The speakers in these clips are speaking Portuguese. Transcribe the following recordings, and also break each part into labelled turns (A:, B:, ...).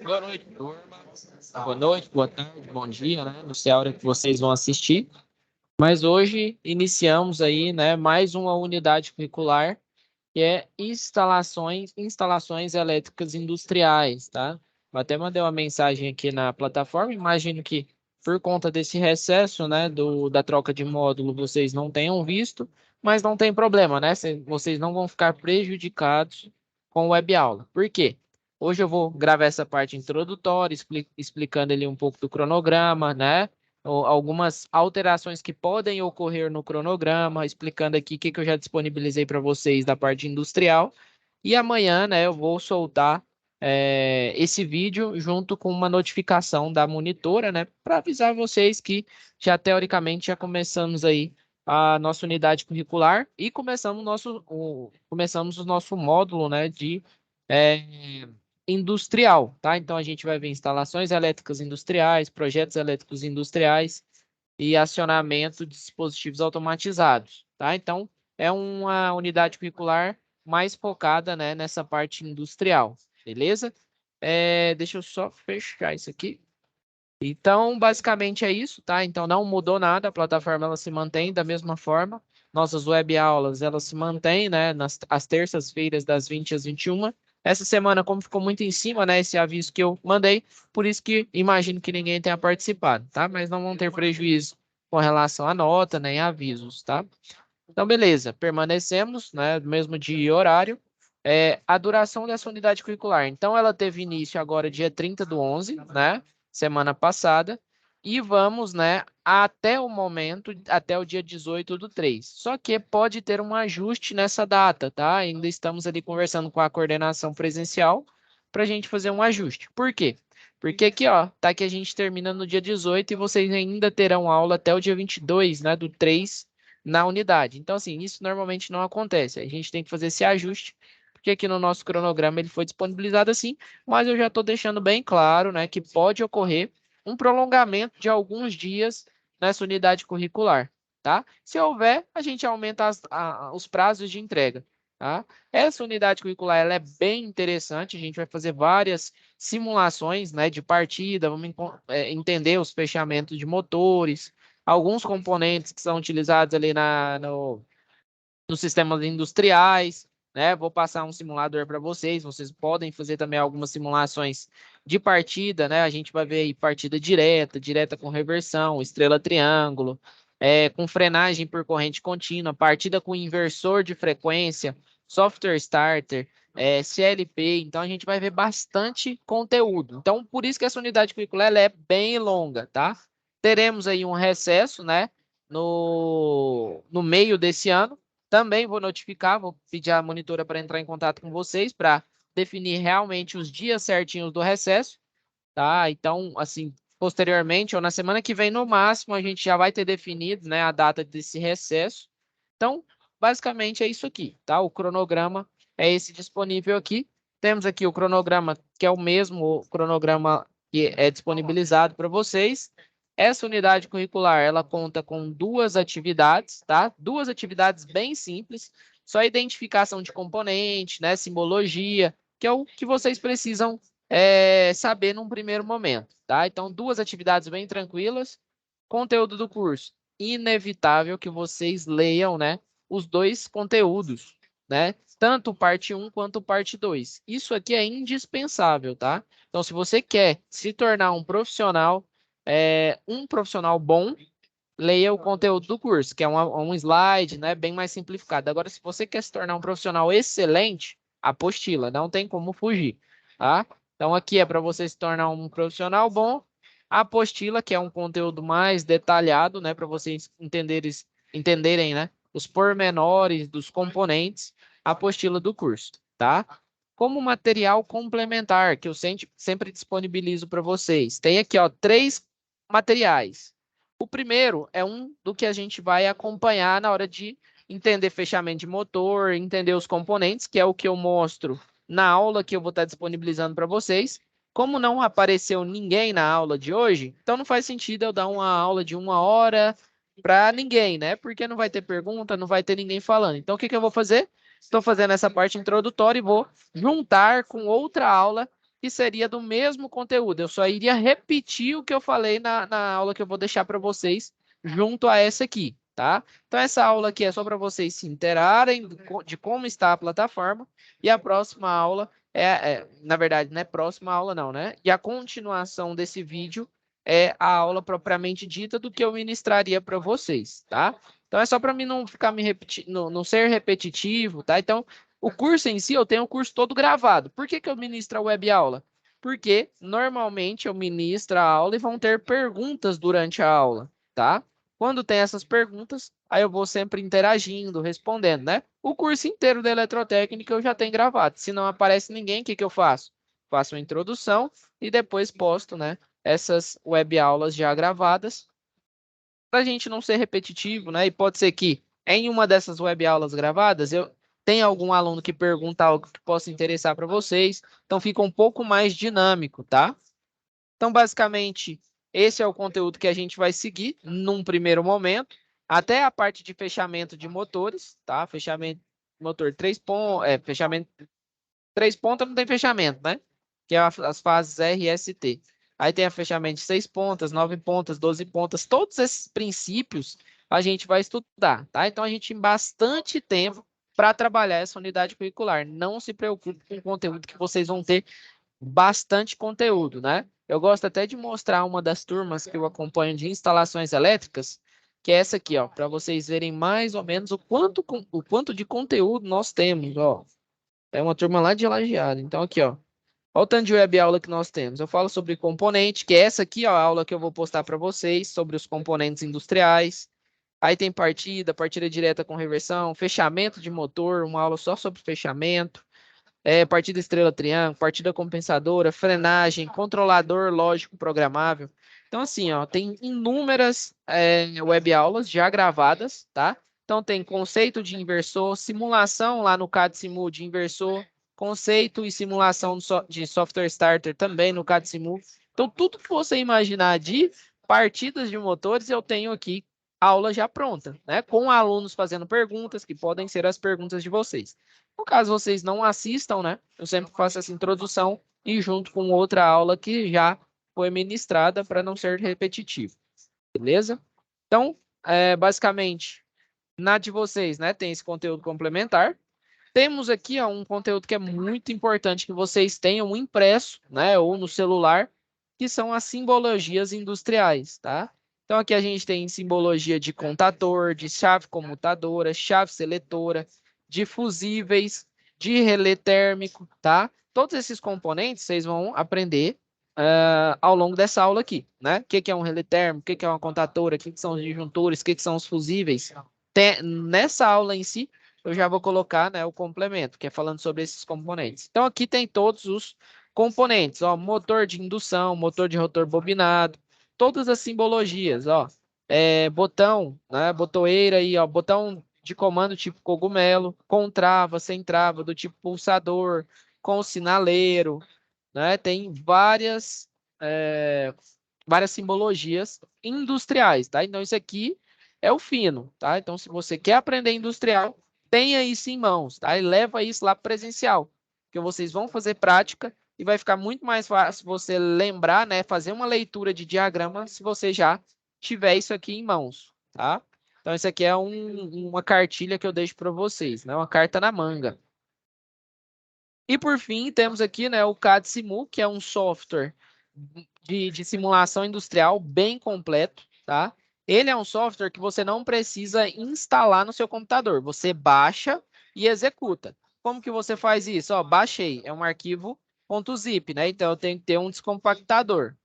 A: Boa noite, turma. Boa noite, boa tarde, bom dia, né? Não sei a hora que vocês vão assistir. Mas hoje iniciamos aí, né, mais uma unidade curricular, que é instalações elétricas industriais, tá? Eu até mandei uma mensagem aqui na plataforma, imagino que por conta desse recesso, né, da troca de módulo, vocês não tenham visto, mas não tem problema, né? Vocês não vão ficar prejudicados com o web aula. Por quê? Hoje eu vou gravar essa parte introdutória, explicando ali um pouco do cronograma, né? Algumas alterações que podem ocorrer no cronograma, explicando aqui o que eu já disponibilizei para vocês da parte industrial. E amanhã, né, eu vou soltar esse vídeo junto com uma notificação da monitora, né, para avisar vocês que já teoricamente já começamos aí a nossa unidade curricular e começamos o nosso módulo, né, de industrial, tá? Então a gente vai ver instalações elétricas industriais, projetos elétricos industriais e acionamento de dispositivos automatizados, tá? Então é uma unidade curricular mais focada, né, nessa parte industrial, beleza? Deixa eu só fechar isso aqui. Então, basicamente é isso, tá? Então não mudou nada, a plataforma ela se mantém da mesma forma. Nossas web aulas, elas se mantêm, né, às terças-feiras das 20 às 21. Essa semana, como ficou muito em cima, né, esse aviso que eu mandei, por isso que imagino que ninguém tenha participado, tá? Mas não vão ter prejuízo com relação à nota, nem avisos, tá? Então, beleza, permanecemos, né, do mesmo dia e horário. A duração dessa unidade curricular. Então, ela teve início agora dia 30/11, né, semana passada, e vamos, né, até o momento, até o dia 18/3. Só que pode ter um ajuste nessa data, tá? Ainda estamos ali conversando com a coordenação presencial para a gente fazer um ajuste. Por quê? Porque aqui, ó, tá que a gente termina no dia 18 e vocês ainda terão aula até o dia 22, né, do 3 na unidade. Então, assim, isso normalmente não acontece. A gente tem que fazer esse ajuste, porque aqui no nosso cronograma ele foi disponibilizado assim, mas eu já estou deixando bem claro, né, que pode ocorrer um prolongamento de alguns dias nessa unidade curricular, tá? Se houver, a gente aumenta os prazos de entrega, tá? Essa unidade curricular ela é bem interessante, a gente vai fazer várias simulações, né, de partida, vamos entender os fechamentos de motores, alguns componentes que são utilizados ali nos sistemas industriais, né? Vou passar um simulador para vocês, vocês podem fazer também algumas simulações de partida, né? A gente vai ver aí partida direta, direta com reversão, estrela triângulo, com frenagem por corrente contínua, partida com inversor de frequência, software starter, CLP, então a gente vai ver bastante conteúdo. Então, por isso que essa unidade curricular ela é bem longa, tá? Teremos aí um recesso, né? No meio desse ano. Também vou notificar, vou pedir a monitora para entrar em contato com vocês para definir realmente os dias certinhos do recesso, tá? Então, assim, posteriormente ou na semana que vem, no máximo, a gente já vai ter definido, né, a data desse recesso. Então, basicamente é isso aqui, tá? O cronograma é esse disponível aqui. Temos aqui o cronograma, que é o mesmo cronograma que é disponibilizado para vocês. Essa unidade curricular, ela conta com duas atividades, tá? Duas atividades bem simples, só identificação de componente, né? Simbologia, que é o que vocês precisam saber num primeiro momento, tá? Então, duas atividades bem tranquilas. Conteúdo do curso. Inevitável que vocês leiam, né? Os dois conteúdos, né? Tanto parte 1 quanto parte 2. Isso aqui é indispensável, tá? Então, se você quer se tornar um profissional bom, leia o conteúdo do curso, que é um slide, né, bem mais simplificado. Agora, se você quer se tornar um profissional excelente, apostila, não tem como fugir, tá? Então, aqui é para você se tornar um profissional bom. A apostila, que é um conteúdo mais detalhado, né, para vocês entenderem, né, os pormenores dos componentes, a apostila do curso, tá? Como material complementar, que eu sempre disponibilizo para vocês. Tem aqui, ó, 3 materiais. O primeiro é um do que a gente vai acompanhar na hora de entender fechamento de motor, entender os componentes, que é o que eu mostro na aula que eu vou estar disponibilizando para vocês. Como não apareceu ninguém na aula de hoje, então não faz sentido eu dar uma aula de 1 hora para ninguém, né? Porque não vai ter pergunta, não vai ter ninguém falando. Então, o que eu vou fazer? estou fazendo essa parte introdutória e vou juntar com outra aula que seria do mesmo conteúdo. Eu só iria repetir o que eu falei na aula que eu vou deixar para vocês junto a essa aqui, tá? Então, essa aula aqui é só para vocês se interarem de como está a plataforma e a próxima aula na verdade, não é próxima aula não, né? E a continuação desse vídeo é a aula propriamente dita do que eu ministraria para vocês, tá? Então, é só para mim não ficar me repetindo, não ser repetitivo, tá? Então, o curso em si, eu tenho o curso todo gravado. Por que que eu ministro a web aula? Porque, normalmente, eu ministro a aula e vão ter perguntas durante a aula, tá? Quando tem essas perguntas, aí eu vou sempre interagindo, respondendo, né? O curso inteiro da eletrotécnica eu já tenho gravado. Se não aparece ninguém, o que que eu faço? Faço uma introdução e depois posto, né? Essas web aulas já gravadas, para a gente não ser repetitivo, né? E pode ser que em uma dessas web aulas gravadas eu tenha algum aluno que pergunta algo que possa interessar para vocês, então fica um pouco mais dinâmico, tá? Então, basicamente, esse é o conteúdo que a gente vai seguir num primeiro momento, até a parte de fechamento de motores, tá? Fechamento de motor 3 pontos, fechamento 3 pontas não tem fechamento, né? Que é as fases R e ST. Aí tem a fechamento de 6 pontas, 9 pontas, 12 pontas. Todos esses princípios a gente vai estudar, tá? Então a gente tem bastante tempo para trabalhar essa unidade curricular. Não se preocupe com o conteúdo que vocês vão ter bastante conteúdo, né? Eu gosto até de mostrar uma das turmas que eu acompanho de instalações elétricas, que é essa aqui, ó, para vocês verem mais ou menos o quanto de conteúdo nós temos, ó. É uma turma lá de Lajeado. Então, aqui, ó. Olha o tanto de web aula que nós temos. Eu falo sobre componente, que é essa aqui, ó, a aula que eu vou postar para vocês, sobre os componentes industriais. Aí tem partida direta com reversão, fechamento de motor, uma aula só sobre fechamento. Partida estrela triângulo, partida compensadora, frenagem, controlador lógico programável. Então, assim, ó, tem inúmeras web aulas já gravadas, tá? Então, tem conceito de inversor, simulação lá no CAD Simu de inversor, conceito e simulação de software starter também no CAD Simu. Então, tudo que você imaginar de partidas de motores, eu tenho aqui aula já pronta, né? Com alunos fazendo perguntas, que podem ser as perguntas de vocês. No caso vocês não assistam, né? Eu sempre faço essa introdução e junto com outra aula que já foi ministrada para não ser repetitivo, beleza? Então, basicamente, na de vocês, né, tem esse conteúdo complementar. Temos aqui ó, um conteúdo que é muito importante que vocês tenham impresso, né, ou no celular, que são as simbologias industriais, tá? Então, aqui a gente tem simbologia de contador, de chave comutadora, chave seletora, de fusíveis, de relé térmico, tá? Todos esses componentes vocês vão aprender ao longo dessa aula aqui, né? O que é um relé térmico, o que é uma contadora, o que são os disjuntores, o que são os fusíveis. Nessa aula em si, eu já vou colocar, né, o complemento, que é falando sobre esses componentes. Então, aqui tem todos os componentes, ó, motor de indução, motor de rotor bobinado, todas as simbologias, ó, botão, né, botoeira aí, ó, botão de comando tipo cogumelo, com trava, sem trava, do tipo pulsador, com sinaleiro, né, tem várias simbologias industriais, tá? Então, isso aqui é o fino, tá? Então, se você quer aprender industrial, tenha isso em mãos, tá? E leva isso lá presencial, porque vocês vão fazer prática e vai ficar muito mais fácil você lembrar, né? Fazer uma leitura de diagrama se você já tiver isso aqui em mãos, tá? Então, isso aqui é uma cartilha que eu deixo para vocês, né? Uma carta na manga. E por fim, temos aqui, né, o CAD Simu, que é um software de simulação industrial bem completo, tá? Ele é um software que você não precisa instalar no seu computador. Você baixa e executa. Como que você faz isso? Ó, baixei, é um arquivo .zip, né? Então eu tenho que ter um descompactador.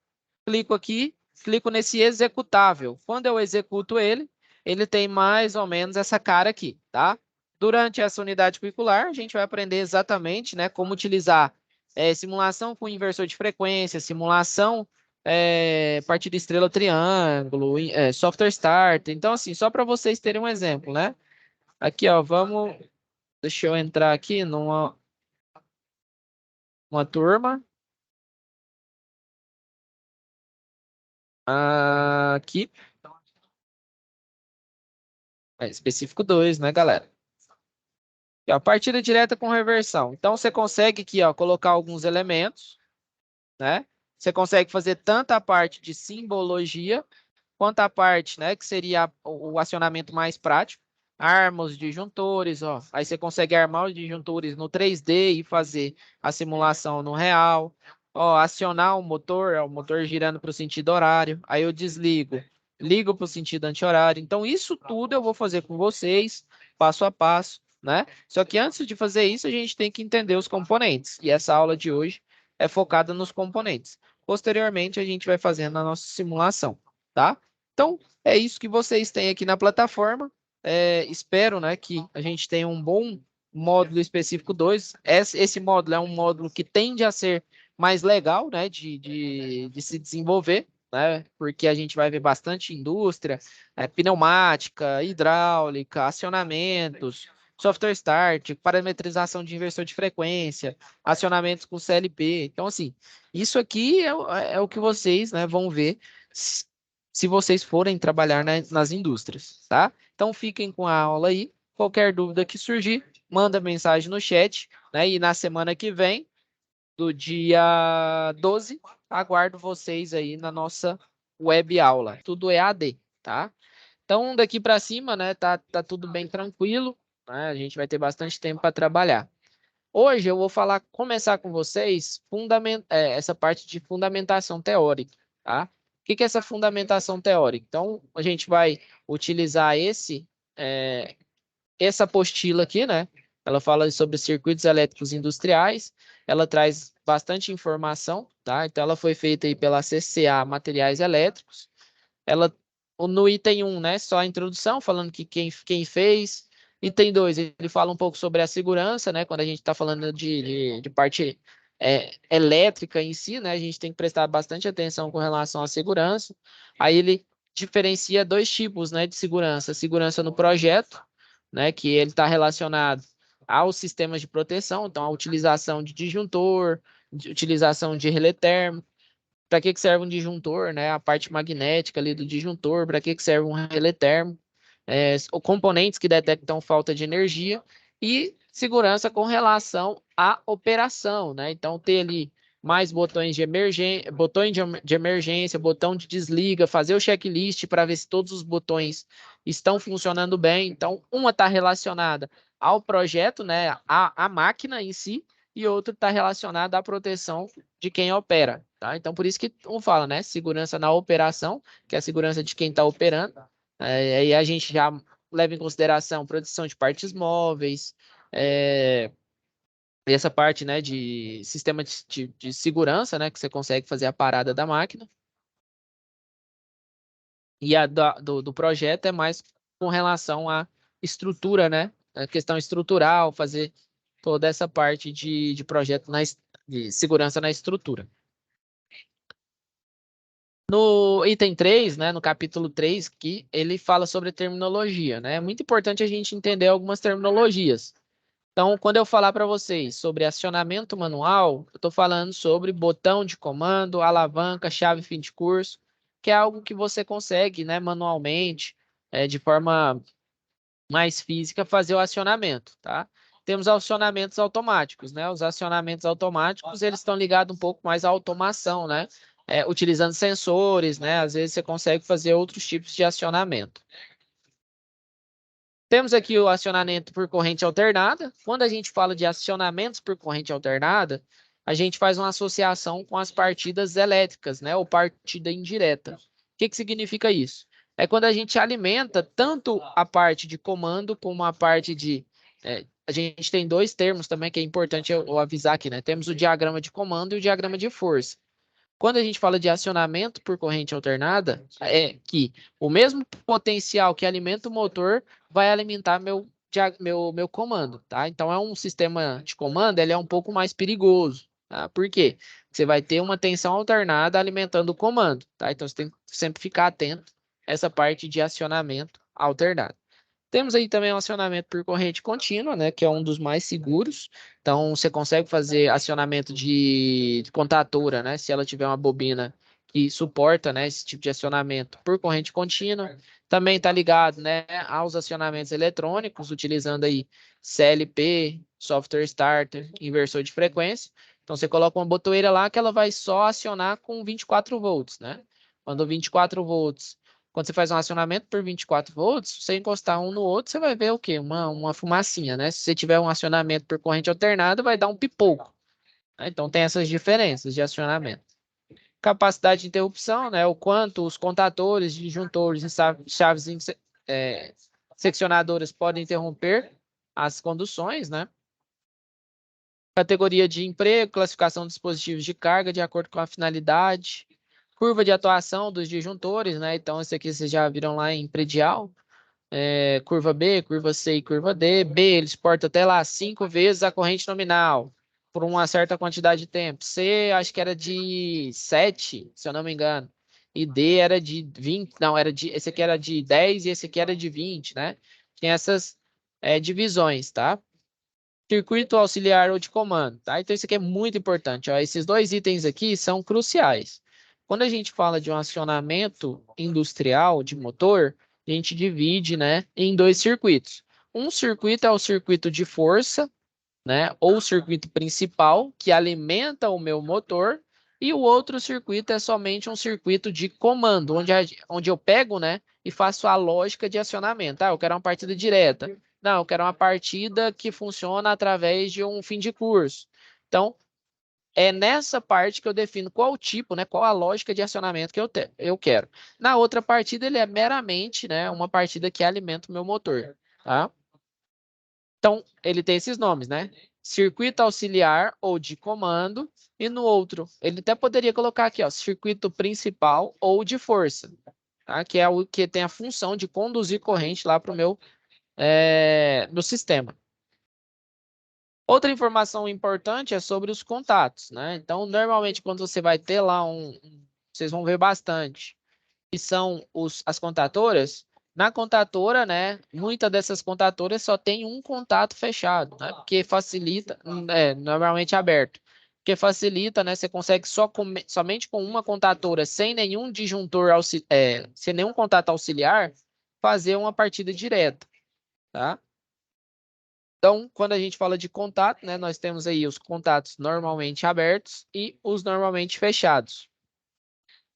A: Clico aqui, clico nesse executável. Quando eu executo ele, ele tem mais ou menos essa cara aqui, tá? Durante essa unidade curricular, a gente vai aprender exatamente, né, como utilizar simulação com inversor de frequência, simulação partida estrela triângulo, software starter. Então, assim, só para vocês terem um exemplo, né? Aqui, ó, deixa eu entrar aqui numa turma. Aqui, específico 2, né, galera? Aqui, ó, partida direta com reversão. Então, você consegue aqui, ó, colocar alguns elementos, né? Você consegue fazer tanto a parte de simbologia, quanto a parte, né, que seria o acionamento mais prático. Arma os disjuntores, ó. Aí você consegue armar os disjuntores no 3D e fazer a simulação no real. Ó, acionar o motor girando para o sentido horário. Aí eu desligo, ligo para o sentido anti-horário. Então, isso tudo eu vou fazer com vocês, passo a passo, né? Só que antes de fazer isso, a gente tem que entender os componentes. E essa aula de hoje é focada nos componentes. Posteriormente, a gente vai fazendo a nossa simulação, tá? Então, é isso que vocês têm aqui na plataforma. Espero, né, que a gente tenha um bom módulo específico 2. Esse módulo é um módulo que tende a ser mais legal, né, de se desenvolver, né, porque a gente vai ver bastante indústria, pneumática, hidráulica, acionamentos, software start, parametrização de inversor de frequência, acionamentos com CLP. Então, assim, isso aqui é o que vocês, né, vão ver se vocês forem trabalhar nas indústrias, tá? Então fiquem com a aula aí. Qualquer dúvida que surgir, manda mensagem no chat, né? E na semana que vem, do dia 12, aguardo vocês aí na nossa web aula. Tudo EAD, tá? Então daqui para cima, né, tá tudo bem tranquilo, né? A gente vai ter bastante tempo para trabalhar. Hoje eu vou começar com vocês essa parte de fundamentação teórica, tá? O que que é essa fundamentação teórica? Então, a gente vai utilizar essa apostila aqui, né? Ela fala sobre circuitos elétricos industriais, ela traz bastante informação, tá? Então, ela foi feita aí pela CCA Materiais Elétricos. Ela, no item 1, né, só a introdução, falando que quem fez. Item 2, ele fala um pouco sobre a segurança, né, quando a gente está falando de parte elétrica em si, né, a gente tem que prestar bastante atenção com relação à segurança. Aí ele diferencia dois tipos, né, de segurança. Segurança no projeto, né, que ele está relacionado aos sistemas de proteção, então a utilização de disjuntor, de utilização de relé térmico. Para que serve um disjuntor, né? A parte magnética ali do disjuntor, para que serve um relé térmico, componentes que detectam falta de energia e segurança com relação à operação, né? Então, ter ali mais botões de emergência, botão de desliga, fazer o checklist para ver se todos os botões estão funcionando bem. Então, uma está relacionada ao projeto, né? A máquina em si, e outra está relacionada à proteção de quem opera, tá? Então, por isso que um fala, né? Segurança na operação, que é a segurança de quem está operando. Aí a gente já leva em consideração produção de partes móveis, e essa parte, né, de sistema de segurança, né, que você consegue fazer a parada da máquina. E a do projeto é mais com relação à estrutura, né? A questão estrutural, fazer toda essa parte de projeto de segurança na estrutura. No item 3, né, no capítulo 3, que ele fala sobre terminologia, né? É muito importante a gente entender algumas terminologias. Então, quando eu falar para vocês sobre acionamento manual, eu estou falando sobre botão de comando, alavanca, chave fim de curso, que é algo que você consegue, né, manualmente, de forma mais física, fazer o acionamento, tá? Temos acionamentos automáticos, né? Os acionamentos automáticos, eles estão ligados um pouco mais à automação, né? Utilizando sensores, né? Às vezes você consegue fazer outros tipos de acionamento. Temos aqui o acionamento por corrente alternada. Quando a gente fala de acionamentos por corrente alternada, a gente faz uma associação com as partidas elétricas, né? Ou partida indireta. O que significa isso? É quando a gente alimenta tanto a parte de comando como a parte de. A gente tem dois termos também que é importante eu avisar aqui, né? Temos o diagrama de comando e o diagrama de força. Quando a gente fala de acionamento por corrente alternada, é que o mesmo potencial que alimenta o motor vai alimentar meu comando, tá? Então, é um sistema de comando, ele é um pouco mais perigoso, tá? Por quê? Você vai ter uma tensão alternada alimentando o comando, tá? Então, você tem que sempre ficar atento a essa parte de acionamento alternado. Temos aí também o acionamento por corrente contínua, né, que é um dos mais seguros. Então, você consegue fazer acionamento de contatora, né, se ela tiver uma bobina que suporta, né, esse tipo de acionamento por corrente contínua. Também está ligado, né, aos acionamentos eletrônicos, utilizando aí CLP, software starter, inversor de frequência. Então, você coloca uma botoeira lá que ela vai só acionar com 24 volts, né? Quando 24 volts, quando você faz um acionamento por 24 volts, se você encostar um no outro, você vai ver o quê? Uma fumacinha, né? Se você tiver um acionamento por corrente alternada, vai dar um pipoco. Né? Então, tem essas diferenças de acionamento. Capacidade de interrupção, né? O quanto os contadores, disjuntores e chaves seccionadoras podem interromper as conduções, né? Categoria de emprego, classificação de dispositivos de carga de acordo com a finalidade, curva de atuação dos disjuntores, né? Então, isso aqui vocês já viram lá em predial. Curva B, curva C e curva D. B, ele exporta até lá 5 vezes a corrente nominal por uma certa quantidade de tempo. C, acho que era de 7, se eu não me engano. E D era de 20, não, esse aqui era de 10 e esse aqui era de 20, né? Tem essas divisões, tá? Circuito auxiliar ou de comando, tá? Então, isso aqui é muito importante, ó. Esses dois itens aqui são cruciais. Quando a gente fala de um acionamento industrial de motor, a gente divide, né, em dois circuitos. Um circuito é o circuito de força, né, ou o circuito principal, que alimenta o meu motor, e o outro circuito é somente um circuito de comando, onde eu pego, né, e faço a lógica de acionamento. Ah, eu quero uma partida direta. Não, eu quero uma partida que funciona através de um fim de curso. Então, é nessa parte que eu defino qual o tipo, né, qual a lógica de acionamento que eu quero. Na outra partida, ele é meramente, né, uma partida que alimenta o meu motor, tá? Então, ele tem esses nomes, né? Circuito auxiliar ou de comando. E no outro, ele até poderia colocar aqui, ó, circuito principal ou de força, tá? Que é o que tem a função de conduzir corrente lá para o meu no sistema. Outra informação importante é sobre os contatos, né? Então, normalmente, quando você vai ter lá vocês vão ver bastante, que são as contatoras. Na contatora, né? Muitas dessas contatoras só tem um contato fechado, né? Porque facilita, normalmente aberto. Porque facilita, né? Você consegue somente com uma contatora, sem nenhum disjuntor, sem nenhum contato auxiliar, fazer uma partida direta, tá? Então, quando a gente fala de contato, né, nós temos aí os contatos normalmente abertos e os normalmente fechados.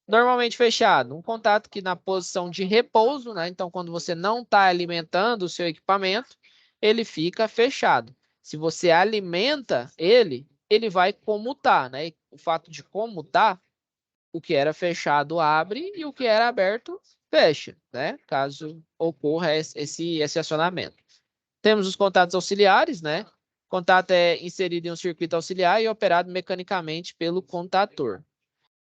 A: Normalmente fechado, um contato que na posição de repouso, né? Então, quando você não está alimentando o seu equipamento, ele fica fechado. Se você alimenta ele, ele vai comutar, né? E o fato de comutar, o que era fechado abre e o que era aberto fecha, né? Caso ocorra esse acionamento. Temos os contatos auxiliares, né? O contato é inserido em um circuito auxiliar e operado mecanicamente pelo contator.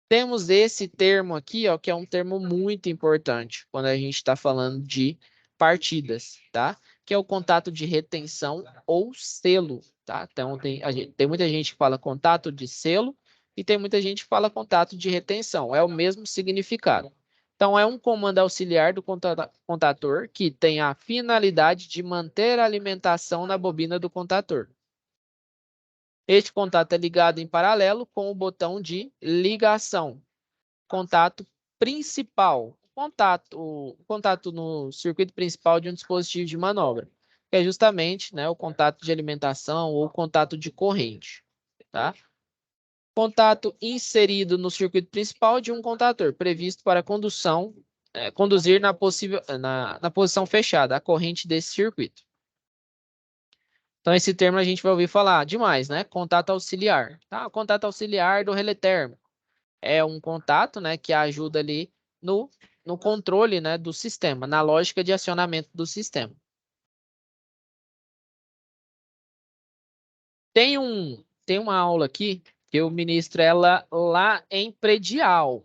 A: Temos esse termo aqui, ó, que é um termo muito importante quando a gente está falando de partidas, tá? Que é o contato de retenção ou selo, tá? Então, tem muita gente que fala contato de selo e tem muita gente que fala contato de retenção. É o mesmo significado. Então, é um comando auxiliar do contator que tem a finalidade de manter a alimentação na bobina do contator. Este contato é ligado em paralelo com o botão de ligação. Contato principal. O contato no circuito principal de um dispositivo de manobra. Que é justamente, né, o contato de alimentação ou contato de corrente. Tá? Contato inserido no circuito principal de um contator, previsto para conduzir na posição fechada, a corrente desse circuito. Então, esse termo a gente vai ouvir falar demais, né? Contato auxiliar. Tá? O contato auxiliar do relé térmico é um contato, né, que ajuda ali no controle, né, do sistema, na lógica de acionamento do sistema. Tem uma aula aqui que eu ministro ela lá em predial.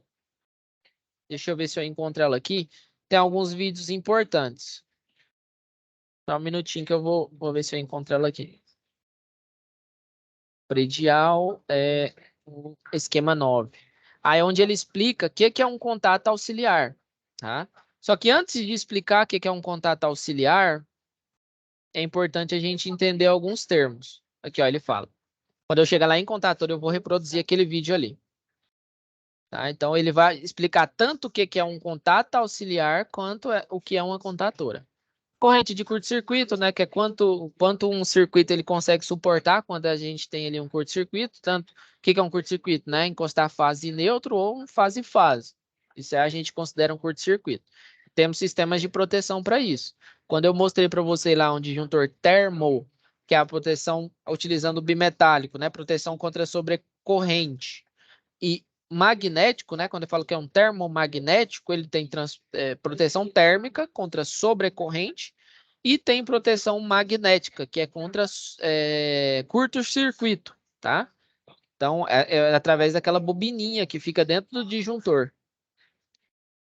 A: Deixa eu ver se eu encontro ela aqui. Tem alguns vídeos importantes. Só um minutinho que eu vou ver se eu encontro ela aqui. Predial é o esquema 9. Aí é onde ele explica o que é um contato auxiliar, tá? Só que antes de explicar o que é um contato auxiliar, é importante a gente entender alguns termos. Aqui, ó, ele fala. Quando eu chegar lá em contator, eu vou reproduzir aquele vídeo ali. Tá? Então, ele vai explicar tanto o que é um contato auxiliar, quanto o que é uma contatora. Corrente de curto-circuito, né, que é quanto um circuito ele consegue suportar quando a gente tem ali um curto-circuito, tanto o que é um curto-circuito, né, encostar fase neutro ou um fase-fase. Isso aí a gente considera um curto-circuito. Temos sistemas de proteção para isso. Quando eu mostrei para você lá um disjuntor termo, que é a proteção utilizando o bimetálico, né, proteção contra sobrecorrente, e magnético, né? Quando eu falo que é um termomagnético, ele tem proteção térmica contra sobrecorrente e tem proteção magnética, que é contra curto-circuito, tá? Então, é através daquela bobininha que fica dentro do disjuntor.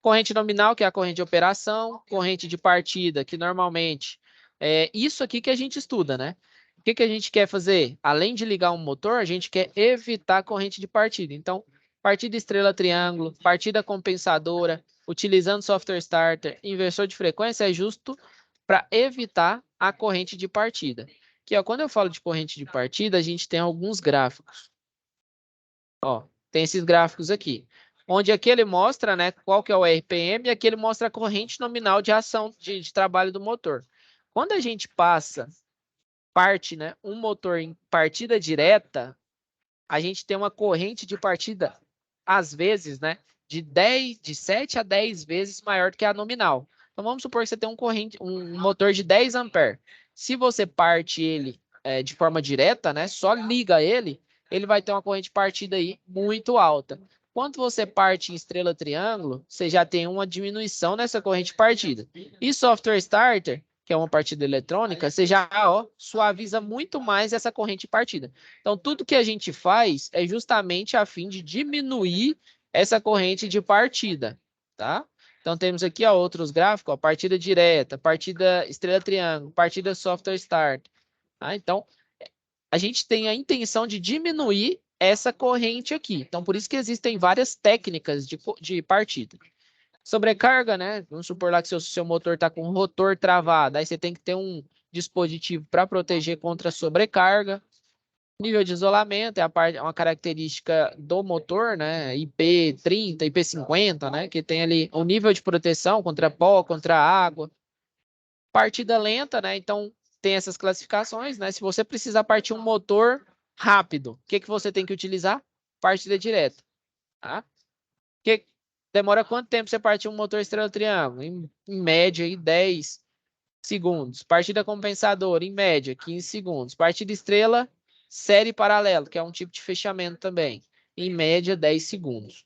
A: Corrente nominal, que é a corrente de operação, corrente de partida, que normalmente é isso aqui que a gente estuda, né? O que a gente quer fazer? Além de ligar um motor, a gente quer evitar a corrente de partida. Então, partida estrela triângulo, partida compensadora, utilizando software starter, inversor de frequência é justo para evitar a corrente de partida. Que ó, quando eu falo de corrente de partida, a gente tem alguns gráficos. Ó, tem esses gráficos aqui, onde aqui ele mostra, né, qual que é o RPM e aqui ele mostra a corrente nominal de ação de trabalho do motor. Quando a gente parte, né, um motor em partida direta, a gente tem uma corrente de partida, às vezes, né, de 7 a 10 vezes maior do que a nominal. Então vamos supor que você tem um motor de 10 amperes. Se você parte ele de forma direta, né, só liga ele vai ter uma corrente de partida aí muito alta. Quando você parte em estrela triângulo, você já tem uma diminuição nessa corrente de partida. E software starter, que é uma partida eletrônica, você já suaviza muito mais essa corrente de partida. Então, tudo que a gente faz é justamente a fim de diminuir essa corrente de partida, tá? Então, temos aqui outros gráficos, partida direta, partida estrela triângulo, partida software start. Tá? Então, a gente tem a intenção de diminuir essa corrente aqui. Então, por isso que existem várias técnicas de partida. Sobrecarga, né? Vamos supor lá que seu motor está com o rotor travado, aí você tem que ter um dispositivo para proteger contra sobrecarga. Nível de isolamento é uma característica do motor, né? IP30, IP50, né? Que tem ali um nível de proteção contra pó, contra água. Partida lenta, né? Então tem essas classificações, né? Se você precisar partir um motor rápido, o que você tem que utilizar? Partida direta, tá? Que demora quanto tempo você partir um motor estrela triângulo? Em média, aí, 10 segundos. Partida compensadora, em média, 15 segundos. Partida estrela, série paralelo, que é um tipo de fechamento também. Em média, 10 segundos.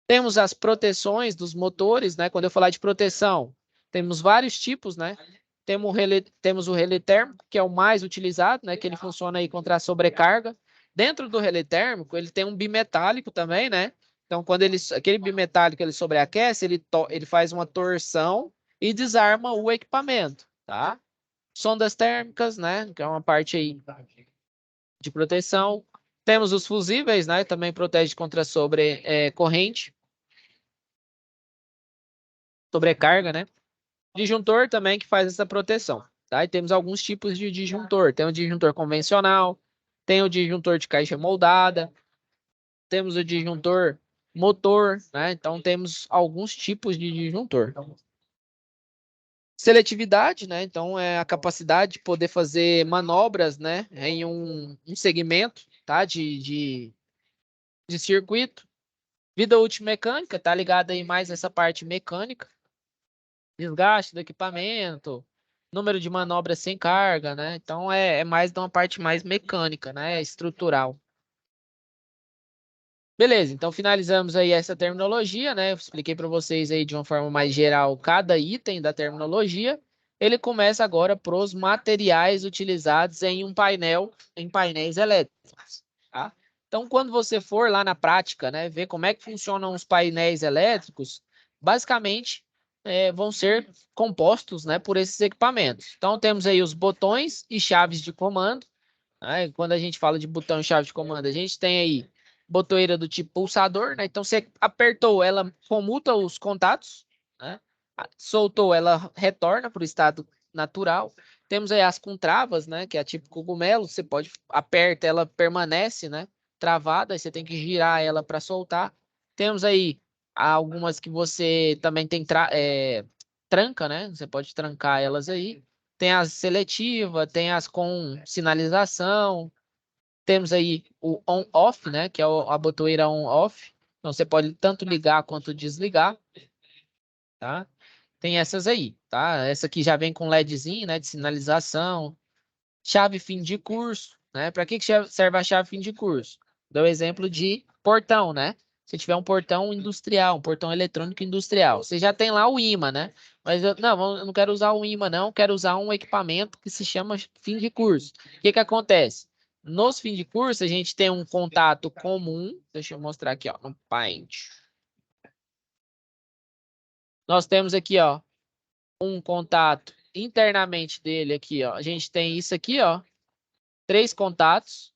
A: Temos as proteções dos motores, né? Quando eu falar de proteção, temos vários tipos, né? Temos o relé térmico, que é o mais utilizado, né? Que ele funciona aí contra a sobrecarga. Dentro do relé térmico, ele tem um bimetálico também, né? Então, quando aquele bimetálico ele sobreaquece, ele faz uma torção e desarma o equipamento, tá? Sondas térmicas, né? Que é uma parte aí de proteção. Temos os fusíveis, né? Também protege contra corrente, sobrecarga, né? Disjuntor também que faz essa proteção, tá? E temos alguns tipos de disjuntor. Tem o disjuntor convencional, tem o disjuntor de caixa moldada, temos o disjuntor motor, né? Então temos alguns tipos de disjuntor. Seletividade, né? Então é a capacidade de poder fazer manobras, né? Em um segmento, tá? De circuito. Vida útil mecânica, tá ligada aí mais nessa parte mecânica. Desgaste do equipamento, número de manobras sem carga, né? Então é mais de uma parte mais mecânica, né? Estrutural. Beleza, então finalizamos aí essa terminologia, né? Eu expliquei para vocês aí de uma forma mais geral cada item da terminologia. Ele começa agora para os materiais utilizados em painéis elétricos, tá? Então, quando você for lá na prática, né, ver como é que funcionam os painéis elétricos, basicamente vão ser compostos, né, por esses equipamentos. Então, temos aí os botões e chaves de comando. Quando a gente fala de botão e chave de comando, a gente tem aí botoeira do tipo pulsador, né? Então você apertou, ela comuta os contatos, né? Soltou, ela retorna para o estado natural. Temos aí as com travas, né? Que é a tipo cogumelo, você pode aperta, ela permanece, né? Travada, aí você tem que girar ela para soltar. Temos aí algumas que você também tem tranca, né? Você pode trancar elas aí. Tem as seletiva, tem as com sinalização. Temos aí o on-off, né? Que é a botoeira on-off. Então, você pode tanto ligar quanto desligar, tá? Tem essas aí, tá? Essa aqui já vem com LEDzinho, né? De sinalização. Chave fim de curso, né? Para que serve a chave fim de curso? Dou exemplo de portão, né? Se tiver um portão industrial, um portão eletrônico industrial, você já tem lá o imã, né? Mas eu não quero usar o imã, não. Quero usar um equipamento que se chama fim de curso. O que que acontece? Nos fim de curso, a gente tem um contato comum. Deixa eu mostrar aqui, ó, no Paint. Nós temos aqui, ó, um contato internamente dele aqui, ó. A gente tem isso aqui, ó, 3 contatos,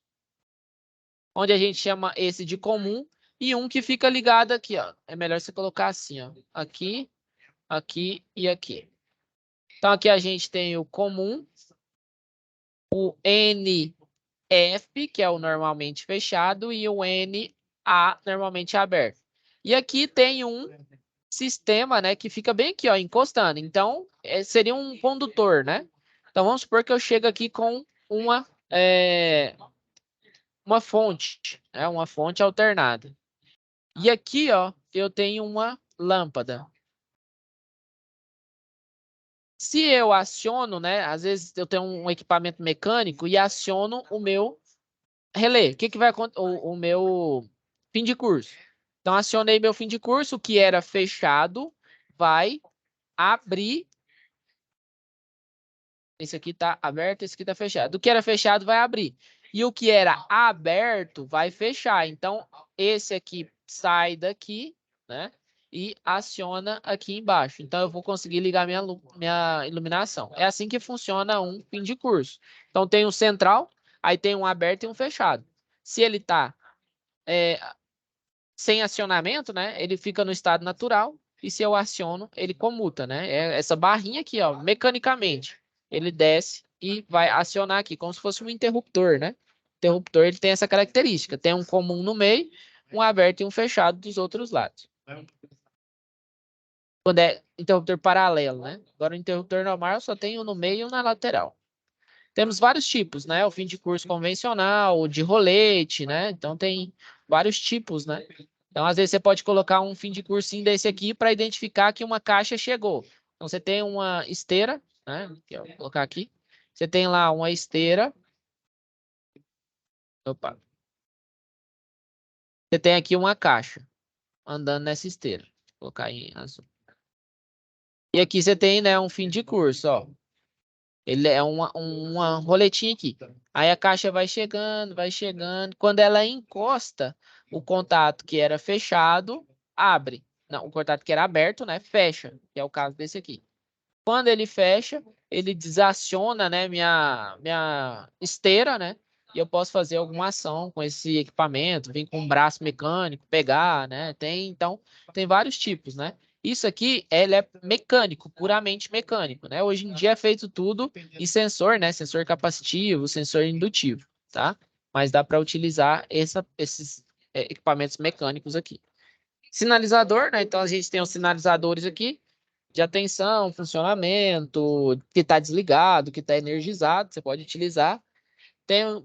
A: onde a gente chama esse de comum e um que fica ligado aqui, ó. É melhor você colocar assim, ó, aqui, aqui e aqui. Então aqui a gente tem o comum, o NF, que é o normalmente fechado, e o NA, normalmente aberto. E aqui tem um sistema, né, que fica bem aqui, ó, encostando. Então, seria um condutor, né? Então, vamos supor que eu chego aqui com uma fonte, né, uma fonte alternada. E aqui, ó, eu tenho uma lâmpada. Se eu aciono, né, às vezes eu tenho um equipamento mecânico e aciono o meu relé. O que que vai acontecer? O meu fim de curso. Então, acionei meu fim de curso, o que era fechado vai abrir. Esse aqui está aberto, esse aqui está fechado. O que era fechado vai abrir. E o que era aberto vai fechar. Então, esse aqui sai daqui, né? E aciona aqui embaixo. Então, eu vou conseguir ligar minha iluminação. É assim que funciona um fim de curso. Então, tem um central, aí tem um aberto e um fechado. Se ele está sem acionamento, né? Ele fica no estado natural. E se eu aciono, ele comuta, né? É essa barrinha aqui, ó, mecanicamente. Ele desce e vai acionar aqui, como se fosse um interruptor, né? O interruptor, ele tem essa característica. Tem um comum no meio, um aberto e um fechado dos outros lados. Quando é interruptor paralelo, né? Agora, o interruptor normal só tem um no meio e um na lateral. Temos vários tipos, né? O fim de curso convencional, o de rolete, né? Então, tem vários tipos, né? Então, às vezes, você pode colocar um fim de cursinho desse aqui para identificar que uma caixa chegou. Então, você tem uma esteira, né? Aqui, ó, vou colocar aqui. Você tem lá uma esteira. Opa. Você tem aqui uma caixa andando nessa esteira. Vou colocar em azul. E aqui você tem, né, um fim de curso, ó. Ele é uma roletinha aqui. Aí a caixa vai chegando, vai chegando. Quando ela encosta, o contato que era fechado, abre. Não, o contato que era aberto, né, fecha, que é o caso desse aqui. Quando ele fecha, ele desaciona, né, minha esteira, né? E eu posso fazer alguma ação com esse equipamento, vir com um braço mecânico, pegar, né? Então, tem vários tipos, né? Isso aqui, ele é mecânico, puramente mecânico, né? Hoje em dia é feito tudo em sensor, né? Sensor capacitivo, sensor indutivo, tá? Mas dá para utilizar esses equipamentos mecânicos aqui. Sinalizador, né? Então, a gente tem os sinalizadores aqui de atenção, funcionamento, que está desligado, que está energizado, você pode utilizar.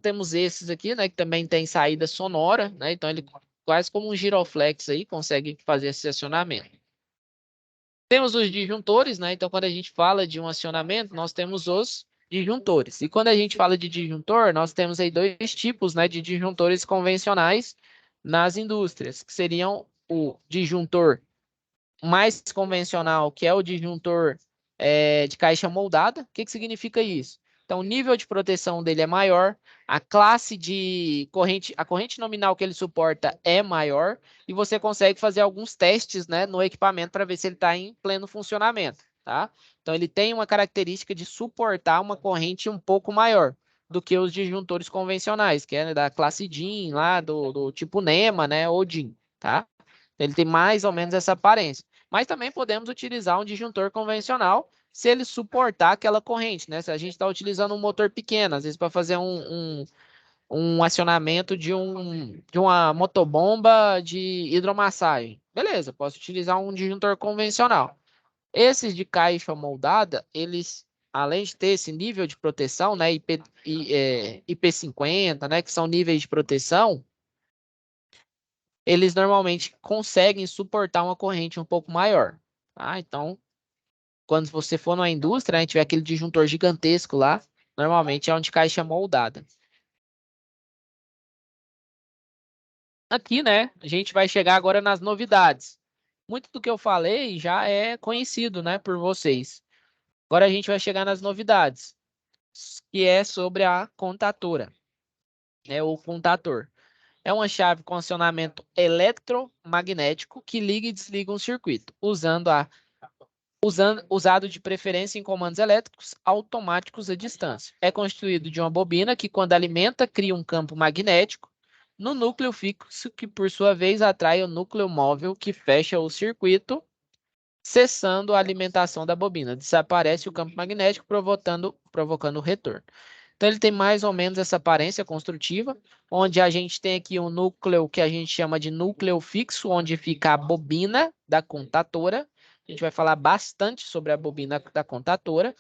A: Temos esses aqui, né, que também tem saída sonora, né, então ele quase como um giroflex aí, consegue fazer esse acionamento. Temos os disjuntores, né, então quando a gente fala de um acionamento, nós temos os disjuntores. E quando a gente fala de disjuntor, nós temos aí dois tipos, né, de disjuntores convencionais nas indústrias, que seriam o disjuntor mais convencional, que é o disjuntor de caixa moldada. O que significa isso? Então, o nível de proteção dele é maior, a classe de corrente, a corrente nominal que ele suporta é maior, e você consegue fazer alguns testes, né, no equipamento para ver se ele está em pleno funcionamento, tá? Então, ele tem uma característica de suportar uma corrente um pouco maior do que os disjuntores convencionais, que é da classe DIN, lá do tipo NEMA, né, ou DIN, tá? Ele tem mais ou menos essa aparência. Mas também podemos utilizar um disjuntor convencional se ele suportar aquela corrente, né? Se a gente está utilizando um motor pequeno, às vezes para fazer um acionamento de uma motobomba de hidromassagem. Beleza, posso utilizar um disjuntor convencional. Esses de caixa moldada, eles, além de ter esse nível de proteção, né, IP50, né, que são níveis de proteção, eles normalmente conseguem suportar uma corrente um pouco maior, tá? Então, quando você for numa indústria, a gente vê aquele disjuntor gigantesco lá, normalmente é um de caixa moldada. Aqui, né, a gente vai chegar agora nas novidades. Muito do que eu falei já é conhecido, né, por vocês. Agora a gente vai chegar nas novidades, que é sobre a contatora, né, o contator. É uma chave com acionamento eletromagnético que liga e desliga um circuito, usado de preferência em comandos elétricos automáticos à distância. É constituído de uma bobina que, quando alimenta, cria um campo magnético no núcleo fixo, que por sua vez atrai o núcleo móvel que fecha o circuito, cessando a alimentação da bobina. Desaparece o campo magnético, provocando o retorno. Então, ele tem mais ou menos essa aparência construtiva, onde a gente tem aqui um núcleo que a gente chama de núcleo fixo, onde fica a bobina da contatora. A gente vai falar bastante sobre a bobina da contatora.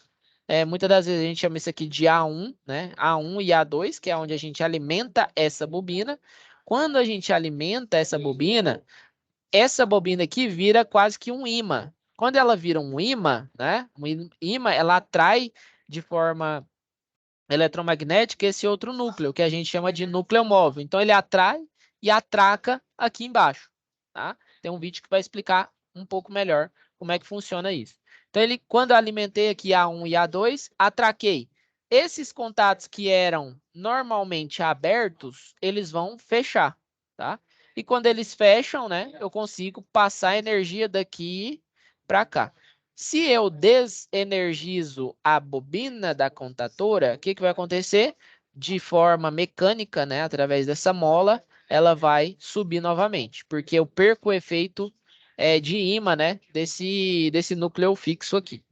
A: Muitas das vezes a gente chama isso aqui de A1, né? A1 e A2, que é onde a gente alimenta essa bobina. Quando a gente alimenta essa bobina aqui vira quase que um ímã. Quando ela vira um ímã, né? Um ímã, ela atrai de forma eletromagnética esse outro núcleo, que a gente chama de núcleo móvel. Então, ele atrai e atraca aqui embaixo, tá? Tem um vídeo que vai explicar um pouco melhor como é que funciona isso. Então, quando eu alimentei aqui A1 e A2, atraquei. Esses contatos que eram normalmente abertos, eles vão fechar, tá? E quando eles fecham, né, eu consigo passar energia daqui para cá. Se eu desenergizo a bobina da contatora, o que vai acontecer? De forma mecânica, né, através dessa mola, ela vai subir novamente, porque eu perco o efeito de ímã, né, desse núcleo fixo aqui,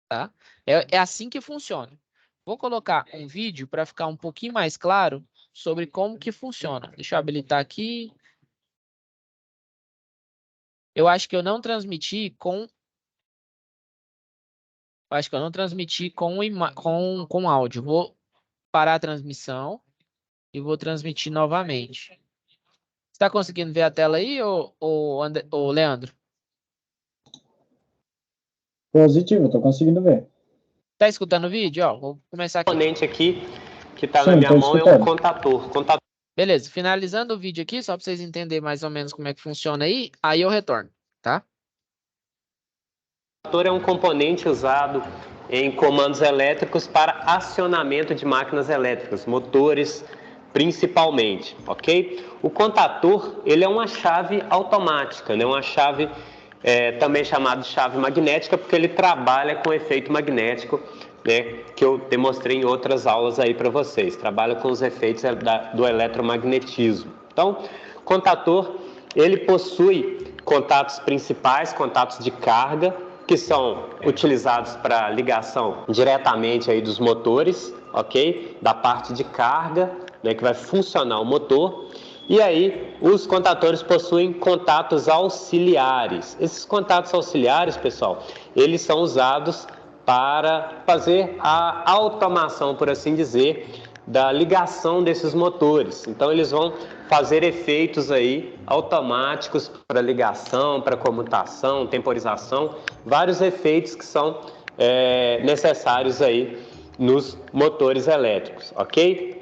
A: tá? É assim que funciona. Vou colocar um vídeo para ficar um pouquinho mais claro sobre como que funciona. Deixa eu habilitar aqui. Eu acho que eu não transmiti com Acho que eu não transmiti com áudio. Vou parar a transmissão e vou transmitir novamente. Você está conseguindo ver a tela aí, ô Leandro?
B: Positivo, estou conseguindo ver.
A: Tá escutando o vídeo? Ó, vou começar aqui.
C: O componente aqui que está na minha mão é um contator.
A: Beleza, finalizando o vídeo aqui, só para vocês entenderem mais ou menos como é que funciona aí eu retorno, tá?
C: O contator é um componente usado em comandos elétricos para acionamento de máquinas elétricas, motores principalmente, ok? O contator, ele é uma chave automática, né? Uma chave também chamada de chave magnética, porque ele trabalha com efeito magnético, né? Que eu demonstrei em outras aulas aí para vocês. Trabalha com os efeitos do eletromagnetismo. Então, contator, ele possui contatos principais, contatos de carga, que são utilizados para ligação diretamente aí dos motores, ok? Da parte de carga, né, que vai funcionar o motor. E aí, os contatores possuem contatos auxiliares. Esses contatos auxiliares, pessoal, eles são usados para fazer a automação, por assim dizer, da ligação desses motores. Então, eles vão fazer efeitos aí automáticos para ligação, para comutação, temporização, vários efeitos que são necessários aí nos motores elétricos, ok?